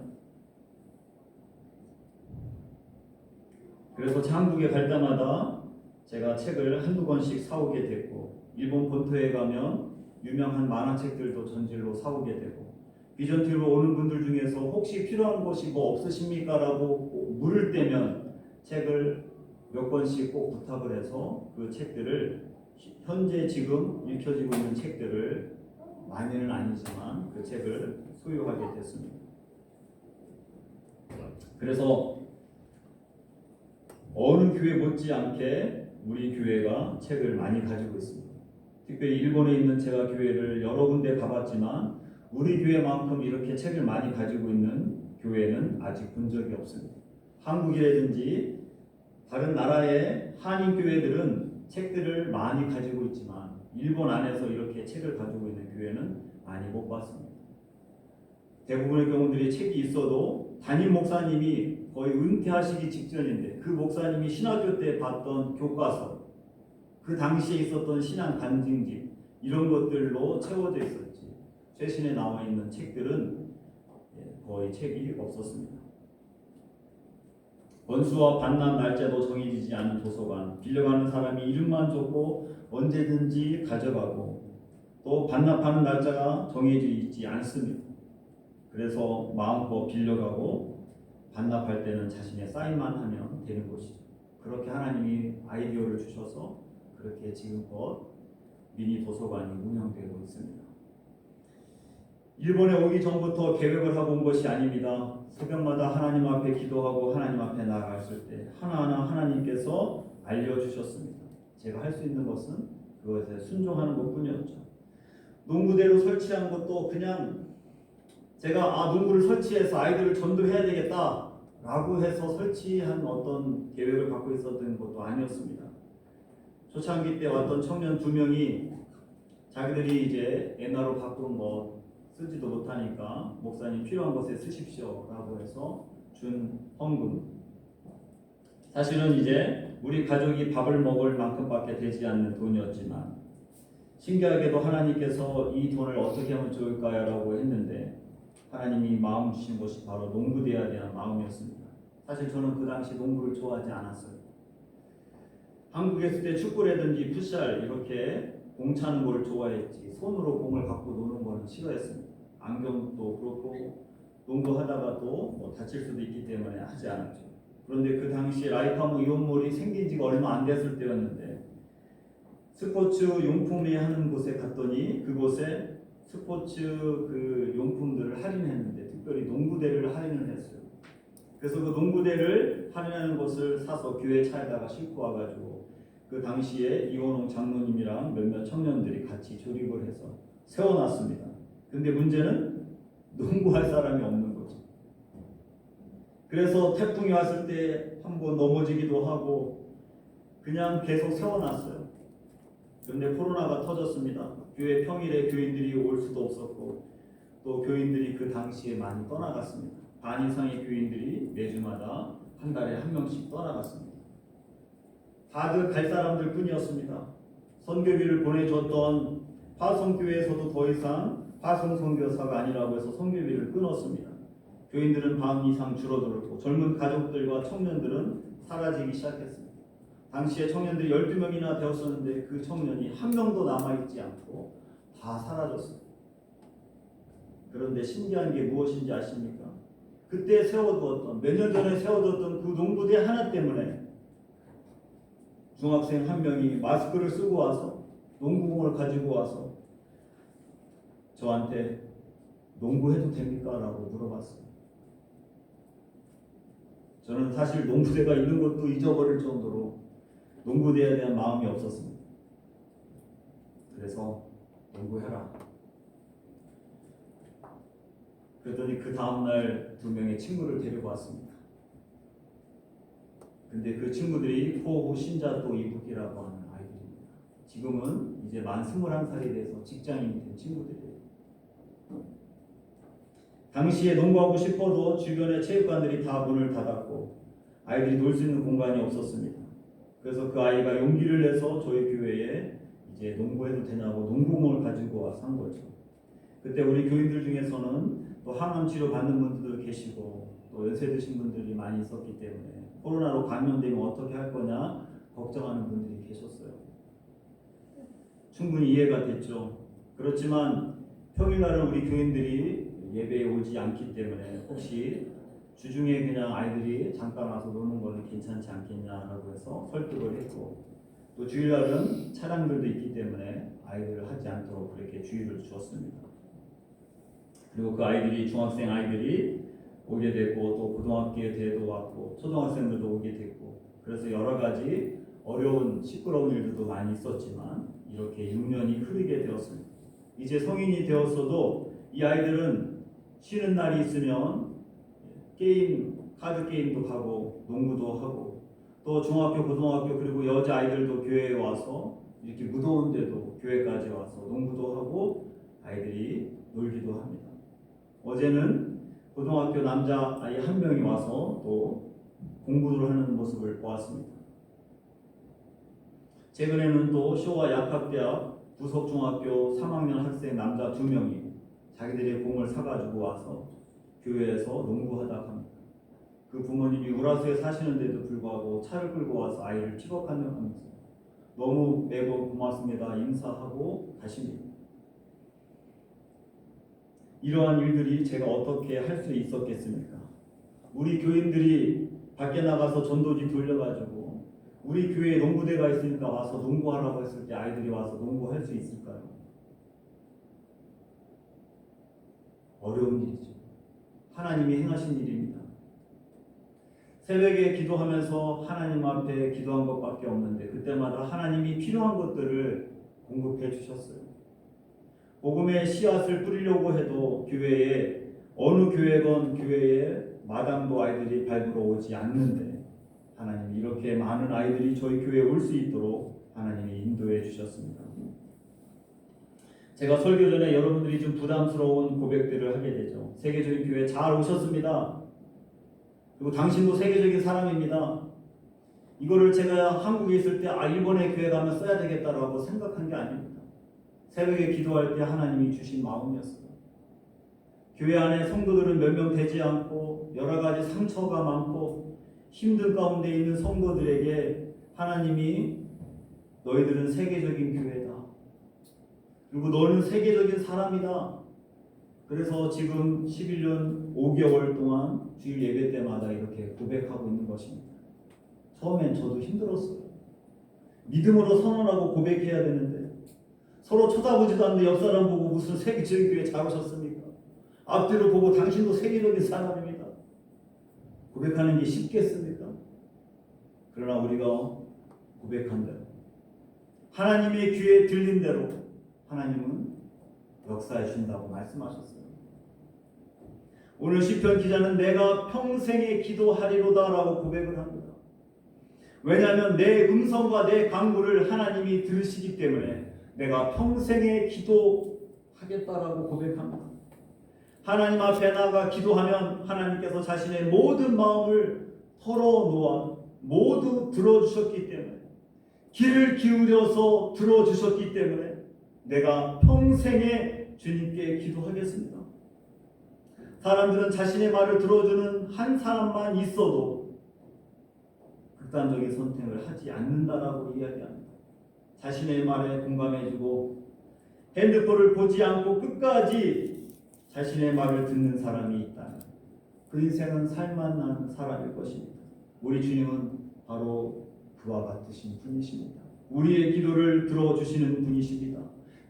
그래서 한국에 갈 때마다 제가 책을 한두 권씩 사오게 됐고 일본 본토에 가면 유명한 만화책들도 전질로 사오게 되고 비전팀으로 오는 분들 중에서 혹시 필요한 것이 뭐 없으십니까? 라고 물을 때면 책을 몇 권씩 꼭 부탁을 해서 그 책들을 현재 지금 읽혀지고 있는 책들을 많이는 아니지만 그 책을 소유하게 됐습니다. 그래서 어느 교회 못지않게 우리 교회가 책을 많이 가지고 있습니다. 특별히 일본에 있는 제가 교회를 여러 군데 가봤지만 우리 교회만큼 이렇게 책을 많이 가지고 있는 교회는 아직 본 적이 없습니다. 한국이라든지 다른 나라의 한인 교회들은 책들을 많이 가지고 있지만 일본 안에서 이렇게 책을 가지고 있는 교회는 많이 못 봤습니다. 대부분의 경우들이 책이 있어도 담임 목사님이 거의 은퇴하시기 직전인데 그 목사님이 신학교 때 봤던 교과서, 그 당시에 있었던 신앙 간증집 이런 것들로 채워져 있었지. 최신에 나와 있는 책들은 거의 책이 없었습니다. 원수와 반납 날짜도 정해지지 않은 도서관, 빌려가는 사람이 이름만 적고 언제든지 가져가고 또 반납하는 날짜가 정해져 있지 않습니다. 그래서 마음껏 빌려가고 반납할 때는 자신의 사인만 하면 되는 것이죠. 그렇게 하나님이 아이디어를 주셔서 그렇게 지금껏 미니 도서관이 운영되고 있습니다. 일본에 오기 전부터 계획을 하고 온 것이 아닙니다. 새벽마다 하나님 앞에 기도하고 하나님 앞에 나아갔을 때 하나하나 하나님께서 알려주셨습니다. 제가 할 수 있는 것은 그것에 순종하는 것뿐이었죠. 농구대로 설치한 것도 그냥 제가 농구를 설치해서 아이들을 전도해야 되겠다 라고 해서 설치한 어떤 계획을 갖고 있었던 것도 아니었습니다. 초창기 때 왔던 청년 2명이 자기들이 이제 옛날로 바꾼 거 쓰지도 못하니까 목사님 필요한 것에 쓰십시오 라고 해서 준 헌금, 사실은 이제 우리 가족이 밥을 먹을 만큼밖에 되지 않는 돈이었지만 신기하게도 하나님께서 이 돈을 어떻게 하면 좋을까요? 라고 했는데 하나님이 마음 주신 것이 바로 농구대에 대한 마음이었습니다. 사실 저는 그 당시 농구를 좋아하지 않았어요. 한국에 있을 때 축구라든지 풋살 이렇게 공 차는 걸 좋아했지 손으로 공을 갖고 노는 거는 싫어했습니다. 안경도 그렇고 농구하다가 또 다칠 수도 있기 때문에 하지 않았죠. 그런데 그 당시에 라이카모 이온몰이 생긴 지가 얼마 안 됐을 때였는데 스포츠 용품이 하는 곳에 갔더니 그곳에 스포츠 그 용품들을 할인했는데 특별히 농구대를 할인을 했어요. 그래서 그 농구대를 할인하는 것을 사서 교회 차에다가 싣고 와가지고 그 당시에 이원홍 장로님이랑 몇몇 청년들이 같이 조립을 해서 세워놨습니다. 근데 문제는 농구할 사람이 없는 거죠. 그래서 태풍이 왔을 때 한번 넘어지기도 하고 그냥 계속 세워놨어요. 그런데 코로나가 터졌습니다. 교회 평일에 교인들이 올 수도 없었고 또 교인들이 그 당시에 많이 떠나갔습니다. 반 이상의 교인들이 매주마다 한 달에 한 명씩 떠나갔습니다. 다들 갈 사람들 뿐이었습니다. 선교비를 보내줬던 화성교회에서도 더 이상 화성선교사가 아니라고 해서 선교비를 끊었습니다. 교인들은 반 이상 줄어들었고 젊은 가족들과 청년들은 사라지기 시작했습니다. 당시에 청년들이 12명이나 되었었는데 그 청년이 한 명도 남아있지 않고 다 사라졌어요. 그런데 신기한 게 무엇인지 아십니까? 그때 세워두었던, 몇 년 전에 세워두었던 그 농구대 하나 때문에 중학생 한 명이 마스크를 쓰고 와서 농구공을 가지고 와서 저한테 농구해도 됩니까? 라고 물어봤어요. 저는 사실 농구대가 있는 것도 잊어버릴 정도로 농구대에 대한 마음이 없었습니다. 그래서 농구해라. 그랬더니 그 다음날 2명의 친구를 데리고 왔습니다. 근데 그 친구들이 호호 신자도 이북이라고 하는 아이들입니다. 지금은 이제 만 21살이 돼서 직장인이 된 친구들이에요. 당시에 농구하고 싶어도 주변의 체육관들이 다 문을 닫았고 아이들이 놀 수 있는 공간이 없었습니다. 그래서 그 아이가 용기를 내서 저희 교회에 이제 농구해도 되냐고 농구공을 가지고 와서 한 거죠. 그때 우리 교인들 중에서는 또 항암 치료 받는 분들도 계시고 또 연세 드신 분들이 많이 있었기 때문에 코로나로 감염되면 어떻게 할 거냐 걱정하는 분들이 계셨어요. 충분히 이해가 됐죠. 그렇지만 평일날은 우리 교인들이 예배에 오지 않기 때문에 혹시 주중에 그냥 아이들이 잠깐 와서 노는 거는 괜찮지 않겠냐라고 해서 설득을 했고 또 주일날은 차량들도 있기 때문에 아이들을 하지 않도록 그렇게 주의를 주었습니다. 그리고 그 아이들이 중학생 아이들이 오게 됐고 또 고등학교 대도 왔고 초등학생들도 오게 됐고 그래서 여러 가지 어려운 시끄러운 일들도 많이 있었지만 이렇게 6년이 흐르게 되었습니다. 이제 성인이 되었어도 이 아이들은 쉬는 날이 있으면 게임, 카드 게임도 하고 농구도 하고 또 중학교, 고등학교 그리고 여자 아이들도 교회에 와서 이렇게 무더운데도 교회까지 와서 농구도 하고 아이들이 놀기도 합니다. 어제는 고등학교 남자 아이 한 명이 와서 또 공부를 하는 모습을 보았습니다. 최근에는 또 쇼와 약학대학 부석중학교 3학년 학생 남자 2명이 자기들의 공을 사가지고 와서 교회에서 농구하다 합니다. 그 부모님이 우라수에 사시는데도 불구하고 차를 끌고 와서 아이를 픽업하면서 너무 매번 고맙습니다 인사하고 가십니다. 이러한 일들이 제가 어떻게 할 수 있었겠습니까? 우리 교인들이 밖에 나가서 전도지 돌려가지고 우리 교회에 농구대가 있으니까 와서 농구하라고 했을 때 아이들이 와서 농구할 수 있을까요? 어려운 일이죠. 하나님이 행하신 일입니다. 새벽에 기도하면서 하나님 앞에 기도한 것밖에 없는데 그때마다 하나님이 필요한 것들을 공급해 주셨어요. 복음의 씨앗을 뿌리려고 해도 교회에 어느 교회건 교회에 마당도 아이들이 밟으러 오지 않는데 하나님이 이렇게 많은 아이들이 저희 교회에 올 수 있도록 하나님이 인도해 주셨습니다. 제가 설교 전에 여러분들이 좀 부담스러운 고백들을 하게 되죠. 세계적인 교회 잘 오셨습니다. 그리고 당신도 세계적인 사람입니다. 이거를 제가 한국에 있을 때 일본에 교회 가면 써야 되겠다라고 생각한 게 아닙니다. 새벽에 기도할 때 하나님이 주신 마음이었어요. 교회 안에 성도들은 몇 명 되지 않고 여러 가지 상처가 많고 힘든 가운데 있는 성도들에게 하나님이 너희들은 세계적인 교회다. 그리고 너는 세계적인 사람이다. 그래서 지금 11년 5개월 동안 주일 예배 때마다 이렇게 고백하고 있는 것입니다. 처음엔 저도 힘들었어요. 믿음으로 선언하고 고백해야 되는데 서로 쳐다보지도 않는데 옆 사람 보고 무슨 세계적인 교회 잘 오셨습니까? 앞뒤로 보고 당신도 세계적인 사람입니다. 고백하는 게 쉽겠습니까? 그러나 우리가 고백한 대로 하나님의 귀에 들린 대로 하나님은 역사해 주신다고 말씀하셨어요. 오늘 시편 기자는 내가 평생에 기도하리로다라고 고백을 합니다. 왜냐하면 내 음성과 내 간구를 하나님이 들으시기 때문에 내가 평생에 기도하겠다라고 고백합니다. 하나님 앞에 나가 기도하면 하나님께서 자신의 모든 마음을 털어놓아 모두 들어주셨기 때문에 귀를 기울여서 들어주셨기 때문에 내가 평생에 주님께 기도하겠습니다. 사람들은 자신의 말을 들어주는 한 사람만 있어도 극단적인 선택을 하지 않는다라고 이야기합니다. 자신의 말에 공감해주고 핸드폰을 보지 않고 끝까지 자신의 말을 듣는 사람이 있다면 그 인생은 살만한 사람일 것입니다. 우리 주님은 바로 그와 같으신 분이십니다. 우리의 기도를 들어주시는 분이십니다.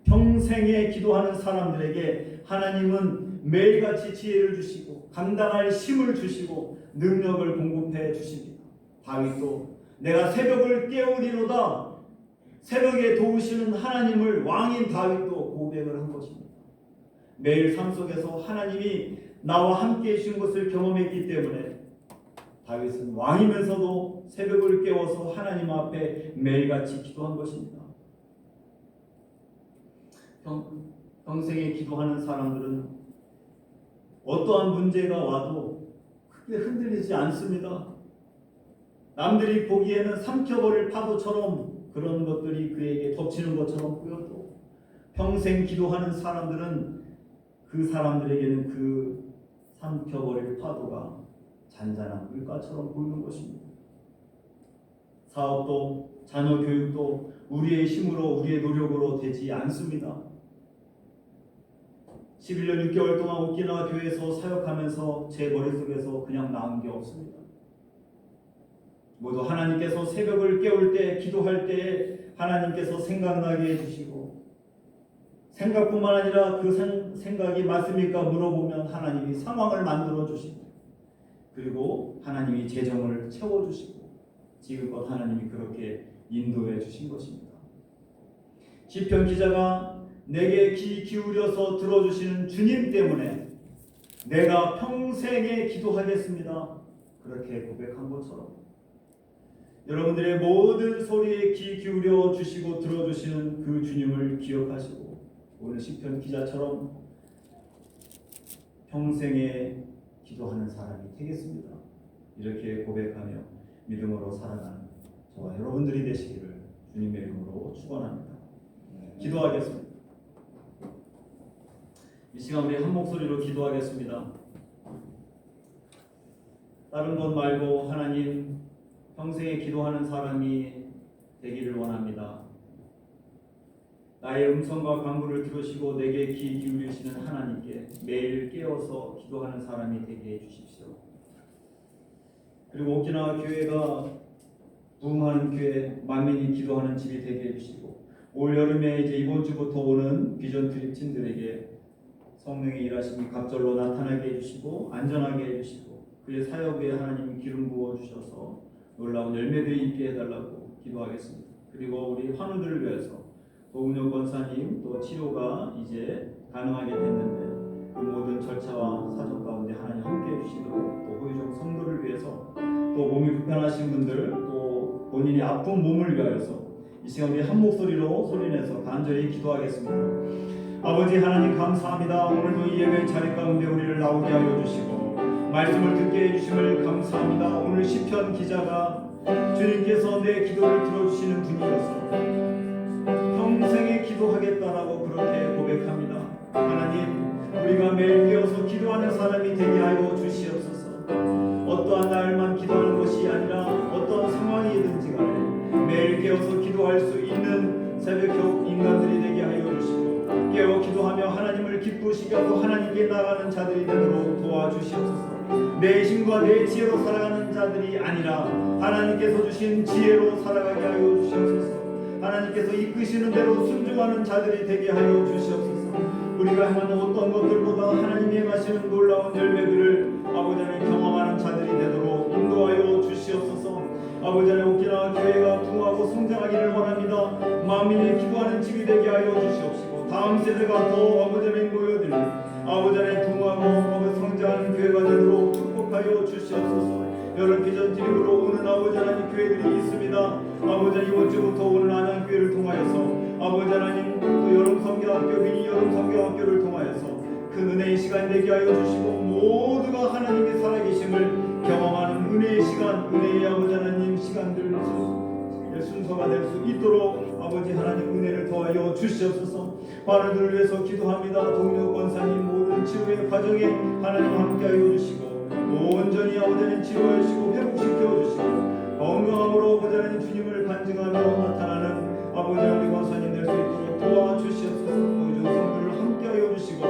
평생에 기도하는 사람들에게 하나님은 매일같이 지혜를 주시고 감당할 힘을 주시고 능력을 공급해 주십니다. 다윗도 내가 새벽을 깨우리로다 새벽에 도우시는 하나님을 왕인 다윗도 고백을 한 것입니다. 매일 삶 속에서 하나님이 나와 함께 해주신 것을 경험했기 때문에 다윗은 왕이면서도 새벽을 깨워서 하나님 앞에 매일같이 기도한 것입니다. 평생에 기도하는 사람들은 어떠한 문제가 와도 크게 흔들리지 않습니다. 남들이 보기에는 삼켜버릴 파도처럼 그런 것들이 그에게 덮치는 것처럼 보여도 평생 기도하는 사람들은 그 사람들에게는 그 삼켜버릴 파도가 잔잔한 물가처럼 보이는 것입니다. 사업도 자녀 교육도 우리의 힘으로 우리의 노력으로 되지 않습니다. 11년 6개월 동안 오키나와 교회에서 사역하면서 제 머릿속에서 그냥 나온 게 없습니다. 모두 하나님께서 새벽을 깨울 때 기도할 때 하나님께서 생각나게 해주시고 생각뿐만 아니라 그 생각이 맞습니까? 물어보면 하나님이 상황을 만들어 주십니다. 그리고 하나님이 재정을 채워주시고 지금껏 하나님이 그렇게 인도해 주신 것입니다. 시편 기자가 내게 귀 기울여서 들어주시는 주님 때문에 내가 평생에 기도하겠습니다. 그렇게 고백한 것처럼 여러분들의 모든 소리에 귀 기울여 주시고 들어주시는 그 주님을 기억하시고 오늘 시편 기자처럼 평생에 기도하는 사람이 되겠습니다. 이렇게 고백하며 믿음으로 살아가는 저와 여러분들이 되시기를 주님의 이름으로 축원합니다. 기도하겠습니다. 이 시간 우리 한 목소리로 기도하겠습니다. 다른 것 말고 하나님 평생에 기도하는 사람이 되기를 원합니다. 나의 음성과 간구를 들으시고 내게 귀 기울이시는 하나님께 매일 깨어서 기도하는 사람이 되게 해주십시오. 그리고 오키나와 교회가 부흥하는 교회, 만민이 기도하는 집이 되게 해주시고 올 여름에 이제 이번 주부터 오는 비전 트립진들에게 성령의 일하심이 갑절로 나타나게 해주시고 안전하게 해주시고 그의 사역에 하나님이 기름 부어 주셔서 놀라운 열매들이 있게 해달라고 기도하겠습니다. 그리고 우리 환우들을 위해서 도은혁 권사님 또 치료가 이제 가능하게 됐는데 그 모든 절차와 사정 가운데 하나님 함께 해주시도록 또 호유종 성도를 위해서 또 몸이 불편하신 분들 또 본인이 아픈 몸을 위하여서 이 시간 우리 한 목소리로 소리내서 간절히 기도하겠습니다. 아버지 하나님 감사합니다. 오늘도 이 예배 자리 가운데 우리를 나오게 하여 주시고 말씀을 듣게 해주심을 감사합니다. 오늘 시편 기자가 주님께서 내 기도를 들어주시는 분이어서 평생에 기도하겠다라고 그렇게 고백합니다. 하나님 우리가 매일 깨어서 기도하는 사람이 되게 하여 주시옵소서. 어떠한 날만 기도하는 것이 아니라 어떠한 상황이든지 간에 매일 깨어서 기도할 수 있는 새벽형 인간들이 되게 하여 주시고 깨어 기도하며 하나님을 기쁘시게 하고 하나님께 나가는 자들이 되도록 도와주시옵소서. 내 힘과 내 지혜로 살아가는 자들이 아니라 하나님께서 주신 지혜로 살아가게 하여 주시옵소서. 하나님께서 이끄시는 대로 순종하는 자들이 되게 하여 주시옵소서. 우리가 행하는 어떤 것들보다 하나님이 행하시는 놀라운 열매들을 아버지 하나님 경험하는 자들이 되도록 인도하여 주시옵소서. 아버지 하나님 오키나와 교회가 부흥하고 성장하기를 원합니다. 만민이 기도하는 집이 되게 하여 주시옵시고 다음 세대가 더 아버지 하나님 모여들고 아버지 하나님 부흥하고 성장하는 교회가 되도록 축복하여 주시옵소서. 여러 비전 드림으로 오는 아버지 하나님 교회들이 있습니다. 아버지 하나님 이번 주부터 오는 안양교회를 통하여서 아버지 하나님 또 여름 성경학교 미니 여름 성경학교를 통하여서 큰 은혜의 시간 되게 하여 주시고 모두가 하나님의 살아계심을 경험하는 은혜의 시간 은혜의 아버지 하나님 시간들 순서가 될 수 있도록 아버지 하나님 은혜를 더하여 주시옵소서. 환우들을 위해서 기도합니다. 동료 권사님 모든 치료의 과정에 하나님 함께하여 주시고 온전히 아버지 하나님 치료해 주시고 회복시켜 주시고 건강함으로 아버지 하나님 주님을 간증하며 나타나는 아버지 하나님 권사님 될 수 있도록 도와주시옵소서. 모든 성도를 함께하여 주시고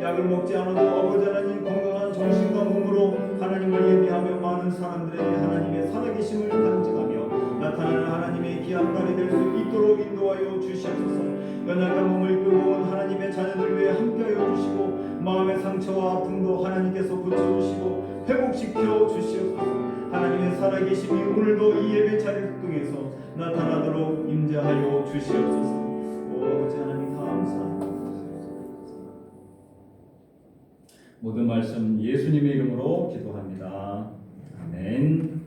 약을 먹지 않아도 아버지 하나님 건강한 정신과 몸으로 하나님을 예비하며 많은 사람들에게 하나님의 살아계심을 간증하며 나타나는 하나님의 귀한 딸이 될 수 있도록 인도하여 주시옵소서. 연약한 몸을 끌고 온 하나님의 자녀들 위해 함께하여 주시고 마음의 상처와 아픔도 하나님께서 고쳐주시고 회복시켜 주시옵소서. 하나님의 살아계심이 오늘도 이 예배 자리를 통해서 나타나도록 임재하여 주시옵소서. 오 아버지 하나님 감사합니다. 모든 말씀 예수님의 이름으로 기도합니다. 아멘.